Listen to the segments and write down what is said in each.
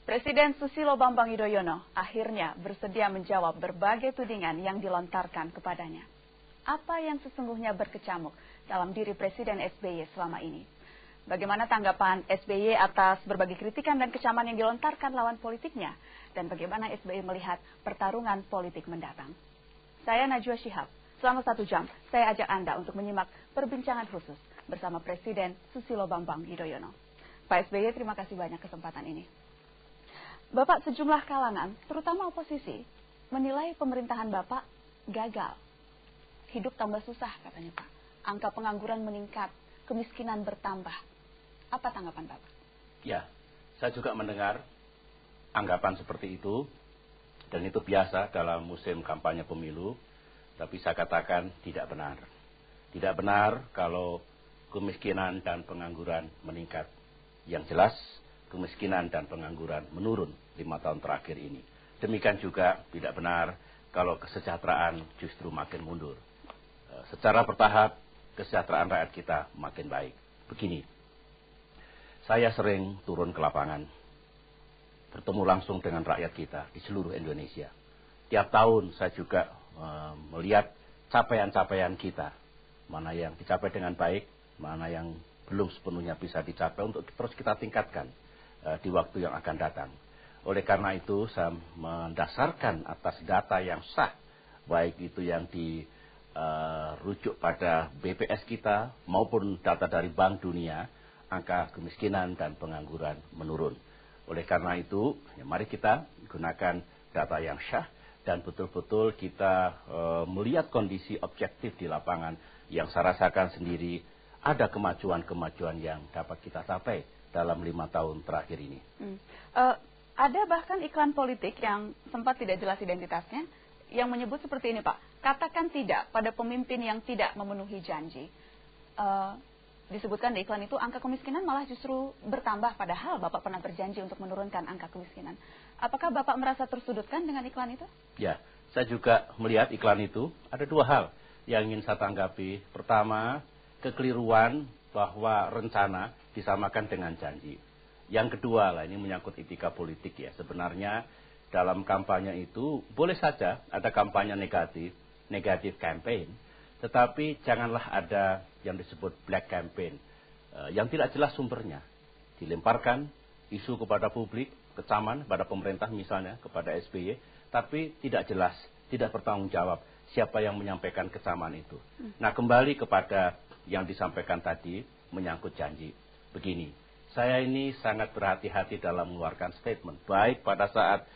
Presiden Susilo Bambang Yudhoyono akhirnya bersedia menjawab berbagai tudingan yang dilontarkan kepadanya. Apa yang sesungguhnya berkecamuk dalam diri Presiden SBY selama ini? Bagaimana tanggapan SBY atas berbagai kritikan dan kecaman yang dilontarkan lawan politiknya? Dan bagaimana SBY melihat pertarungan politik mendatang? Saya Najwa Shihab. Selama 1 jam, saya ajak Anda untuk menyimak perbincangan khusus bersama Presiden Susilo Bambang Yudhoyono. Pak SBY, terima kasih banyak kesempatan ini. Bapak, sejumlah kalangan, terutama oposisi, menilai pemerintahan Bapak gagal. Hidup tambah susah, katanya Pak. Angka pengangguran meningkat, kemiskinan bertambah. Apa tanggapan Bapak? Ya, saya juga mendengar anggapan seperti itu. Dan itu biasa dalam musim kampanye pemilu. Tapi saya katakan tidak benar. Tidak benar kalau kemiskinan dan pengangguran meningkat. Yang jelas, kemiskinan dan pengangguran menurun 5 tahun terakhir ini. Demikian juga tidak benar kalau kesejahteraan justru makin mundur. Secara bertahap, kesejahteraan rakyat kita makin baik. Begini, saya sering turun ke lapangan, bertemu langsung dengan rakyat kita di seluruh Indonesia. Tiap tahun saya juga melihat capaian-capaian kita, mana yang dicapai dengan baik, mana yang belum sepenuhnya bisa dicapai untuk terus kita tingkatkan di waktu yang akan datang. Oleh karena itu saya mendasarkan atas data yang sah, baik itu yang dirujuk pada BPS kita maupun data dari Bank Dunia, angka kemiskinan dan pengangguran menurun. Oleh karena itu, ya mari kita gunakan data yang sah dan betul-betul kita melihat kondisi objektif di lapangan yang saya rasakan sendiri ada kemajuan-kemajuan yang dapat kita capai dalam 5 tahun terakhir ini. Ada bahkan iklan politik yang sempat tidak jelas identitasnya yang menyebut seperti ini, Pak. Katakan tidak pada pemimpin yang tidak memenuhi janji. Disebutkan di iklan itu angka kemiskinan malah justru bertambah, padahal Bapak pernah berjanji untuk menurunkan angka kemiskinan. Apakah Bapak merasa tersudutkan dengan iklan itu? Ya, saya juga melihat iklan itu. Ada 2 hal yang ingin saya tanggapi. Pertama, kekeliruan bahwa rencana disamakan dengan janji. Yang kedua lah, ini menyangkut etika politik ya. Sebenarnya dalam kampanye itu boleh saja ada kampanye negatif campaign, tetapi janganlah ada yang disebut black campaign yang tidak jelas sumbernya. Dilemparkan isu kepada publik, kecaman pada pemerintah misalnya, kepada SBY, tapi tidak jelas, tidak bertanggung jawab siapa yang menyampaikan kecaman itu. Nah, kembali kepada yang disampaikan tadi menyangkut janji. Begini, saya ini sangat berhati-hati dalam mengeluarkan statement, baik pada saat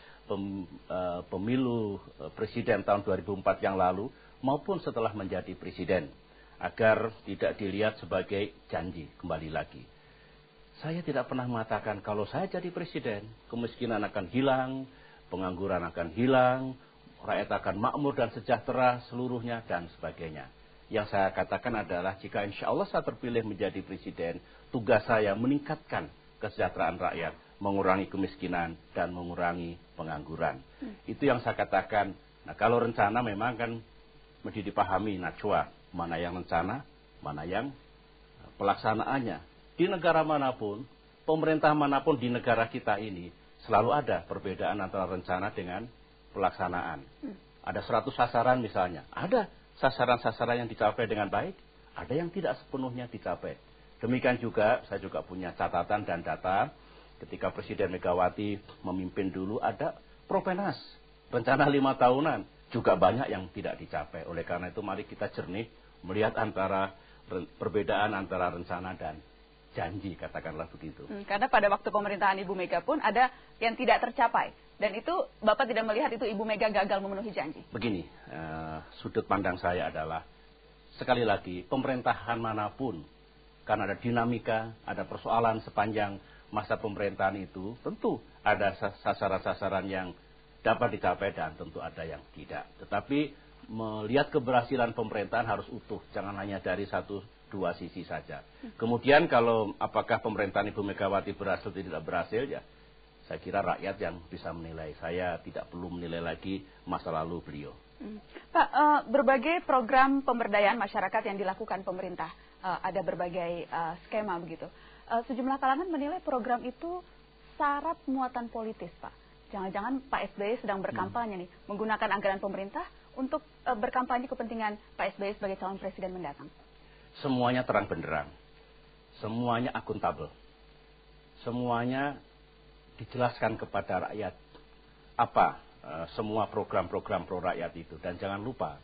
pemilu presiden tahun 2004 yang lalu, maupun setelah menjadi presiden, agar tidak dilihat sebagai janji kembali lagi. Saya tidak pernah mengatakan kalau saya jadi presiden, kemiskinan akan hilang, pengangguran akan hilang, rakyat akan makmur dan sejahtera seluruhnya, dan sebagainya. Yang saya katakan adalah jika insya Allah saya terpilih menjadi presiden, tugas saya meningkatkan kesejahteraan rakyat, mengurangi kemiskinan dan mengurangi pengangguran. Itu yang saya katakan. Nah, kalau rencana memang kan mesti dipahami Najwa, mana yang rencana, mana yang pelaksanaannya. Di negara manapun, pemerintah manapun di negara kita ini selalu ada perbedaan antara rencana dengan pelaksanaan. Ada 100 sasaran misalnya, ada sasaran-sasaran yang dicapai dengan baik, ada yang tidak sepenuhnya dicapai. Demikian juga, saya juga punya catatan dan data, ketika Presiden Megawati memimpin dulu ada Propenas, rencana 5 tahunan, juga banyak yang tidak dicapai. Oleh karena itu mari kita jernih, melihat perbedaan antara rencana dan janji, katakanlah begitu. Karena pada waktu pemerintahan Ibu Mega pun ada yang tidak tercapai. Dan itu Bapak tidak melihat itu Ibu Mega gagal memenuhi janji? Begini, sudut pandang saya adalah, sekali lagi, pemerintahan manapun, karena ada dinamika, ada persoalan sepanjang masa pemerintahan itu, tentu ada sasaran-sasaran yang dapat dicapai dan tentu ada yang tidak. Tetapi melihat keberhasilan pemerintahan harus utuh, jangan hanya dari 1-2 sisi saja. Kemudian kalau apakah pemerintahan Ibu Megawati berhasil atau tidak berhasil, ya saya kira rakyat yang bisa menilai. Saya tidak perlu menilai lagi masa lalu beliau. Pak, berbagai program pemberdayaan masyarakat yang dilakukan pemerintah, ada berbagai skema begitu. Sejumlah kalangan menilai program itu syarat muatan politis, Pak? Jangan-jangan Pak SBY sedang berkampanye nih, menggunakan anggaran pemerintah untuk berkampanye kepentingan Pak SBY sebagai calon presiden mendatang. Semuanya terang benderang, semuanya akuntabel, semuanya dijelaskan kepada rakyat apa semua program-program pro rakyat itu. Dan jangan lupa,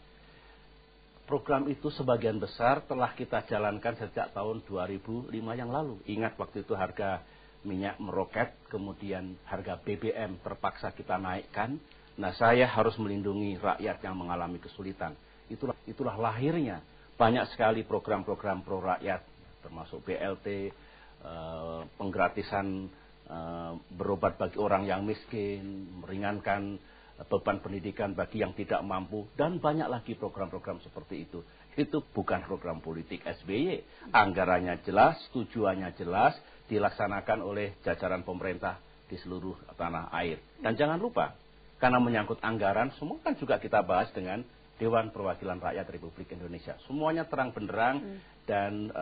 program itu sebagian besar telah kita jalankan sejak tahun 2005 yang lalu. Ingat waktu itu harga minyak meroket, kemudian harga BBM terpaksa kita naikkan. Nah, saya harus melindungi rakyat yang mengalami kesulitan. Itulah lahirnya banyak sekali program-program pro rakyat, termasuk BLT, penggratisan berobat bagi orang yang miskin, meringankan beban pendidikan bagi yang tidak mampu, dan banyak lagi program-program seperti itu. Itu bukan program politik SBY. Anggarannya jelas, tujuannya jelas, dilaksanakan oleh jajaran pemerintah di seluruh tanah air. Dan jangan lupa, karena menyangkut anggaran, semua kan juga kita bahas dengan Dewan Perwakilan Rakyat Republik Indonesia. Semuanya terang benderang, dan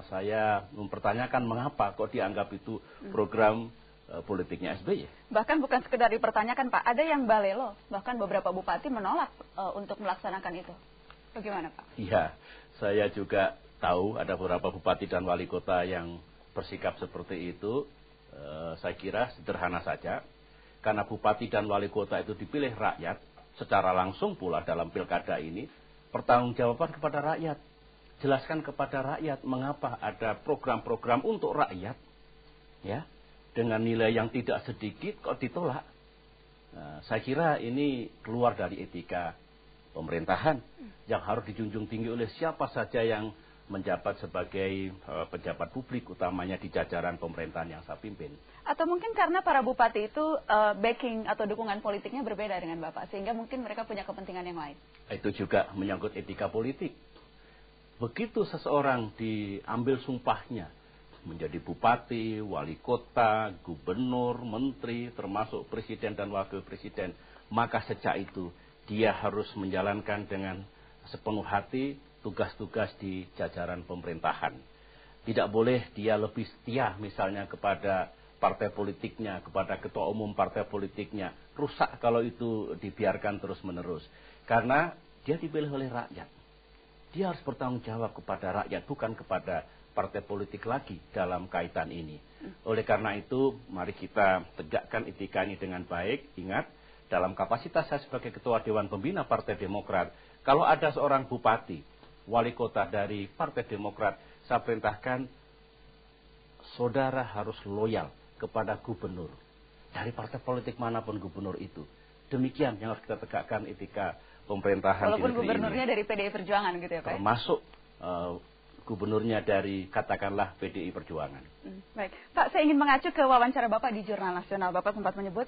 saya mempertanyakan mengapa kok dianggap itu program politiknya SBY. Bahkan bukan sekedar dipertanyakan, Pak, ada yang balelo, bahkan beberapa bupati menolak untuk melaksanakan itu. Bagaimana, Pak? Iya, saya juga tahu ada beberapa bupati dan wali kota yang bersikap seperti itu. Saya kira sederhana saja, karena bupati dan wali kota itu dipilih rakyat secara langsung pula dalam pilkada ini, pertanggungjawaban kepada rakyat. Jelaskan kepada rakyat mengapa ada program-program untuk rakyat, ya, dengan nilai yang tidak sedikit kok ditolak. Nah, saya kira ini keluar dari etika pemerintahan yang harus dijunjung tinggi oleh siapa saja yang menjabat sebagai pejabat publik, utamanya di jajaran pemerintahan yang saya pimpin. Atau mungkin karena para bupati itu backing atau dukungan politiknya berbeda dengan Bapak, sehingga mungkin mereka punya kepentingan yang lain. Itu juga menyangkut etika politik. Begitu seseorang diambil sumpahnya menjadi bupati, wali kota, gubernur, menteri, termasuk presiden dan wakil presiden, maka sejak itu dia harus menjalankan dengan sepenuh hati tugas-tugas di jajaran pemerintahan. Tidak boleh dia lebih setia misalnya kepada partai politiknya, kepada ketua umum partai politiknya. Rusak kalau itu dibiarkan terus-menerus. Karena dia dipilih oleh rakyat. Dia harus bertanggung jawab kepada rakyat, bukan kepada partai politik lagi dalam kaitan ini. Oleh karena itu, mari kita tegakkan etika ini dengan baik. Ingat, dalam kapasitas saya sebagai Ketua Dewan Pembina Partai Demokrat, kalau ada seorang bupati, wali kota dari Partai Demokrat, saya perintahkan, saudara harus loyal kepada gubernur. Dari partai politik manapun gubernur itu. Demikian yang harus kita tegakkan etika pemerintahan di negeri ini. Walaupun gubernurnya dari PDI Perjuangan gitu ya, Pak? Termasuk gubernurnya dari, katakanlah, PDI Perjuangan. Baik, Pak, saya ingin mengacu ke wawancara Bapak di Jurnal Nasional. Bapak sempat menyebut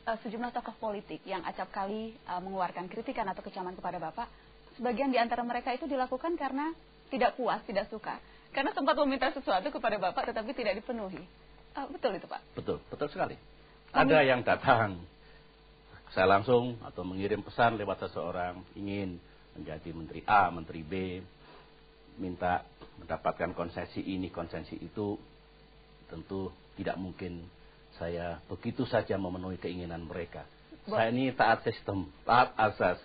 sejumlah tokoh politik yang acap kali mengeluarkan kritikan atau kecaman kepada Bapak. Sebagian di antara mereka itu dilakukan karena tidak puas, tidak suka. Karena sempat meminta sesuatu kepada Bapak tetapi tidak dipenuhi. Betul itu, Pak? Betul, betul sekali. Ada yang datang, saya langsung atau mengirim pesan lewat seseorang, ingin menjadi Menteri A, Menteri B, minta mendapatkan konsesi ini, konsesi itu. Tentu tidak mungkin saya begitu saja memenuhi keinginan mereka. Saya ini taat sistem, taat asas.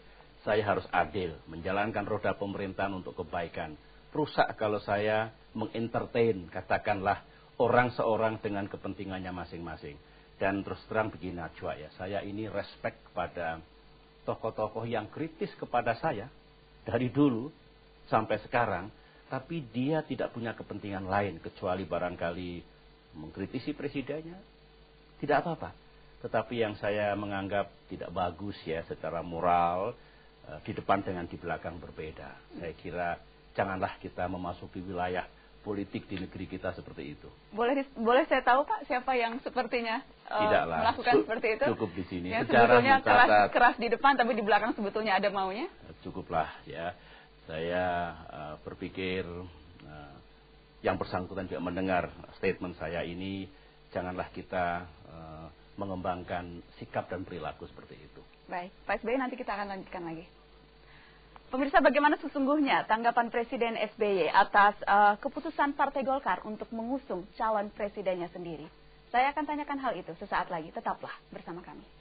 Saya harus adil, menjalankan roda pemerintahan untuk kebaikan. Rusak kalau saya mengentertain, katakanlah, orang seorang dengan kepentingannya masing-masing. Dan terus terang begini Najwa ya, saya ini respect kepada tokoh-tokoh yang kritis kepada saya dari dulu sampai sekarang, tapi dia tidak punya kepentingan lain kecuali barangkali mengkritisi presidennya, tidak apa-apa. Tetapi yang saya menganggap tidak bagus ya secara moral, di depan dengan di belakang berbeda. Saya kira janganlah kita memasuki wilayah politik di negeri kita seperti itu. Boleh saya tahu, Pak, siapa yang sepertinya melakukan seperti itu? Cukup di sini. Yang sebetulnya keras di depan, tapi di belakang sebetulnya ada maunya? Cukuplah ya. Saya berpikir yang bersangkutan juga mendengar statement saya ini, janganlah kita mengembangkan sikap dan perilaku seperti itu. Baik, Pak SBY, nanti kita akan lanjutkan lagi. Pemirsa, bagaimana sesungguhnya tanggapan Presiden SBY atas keputusan Partai Golkar untuk mengusung calon presidennya sendiri? Saya akan tanyakan hal itu sesaat lagi. Tetaplah bersama kami.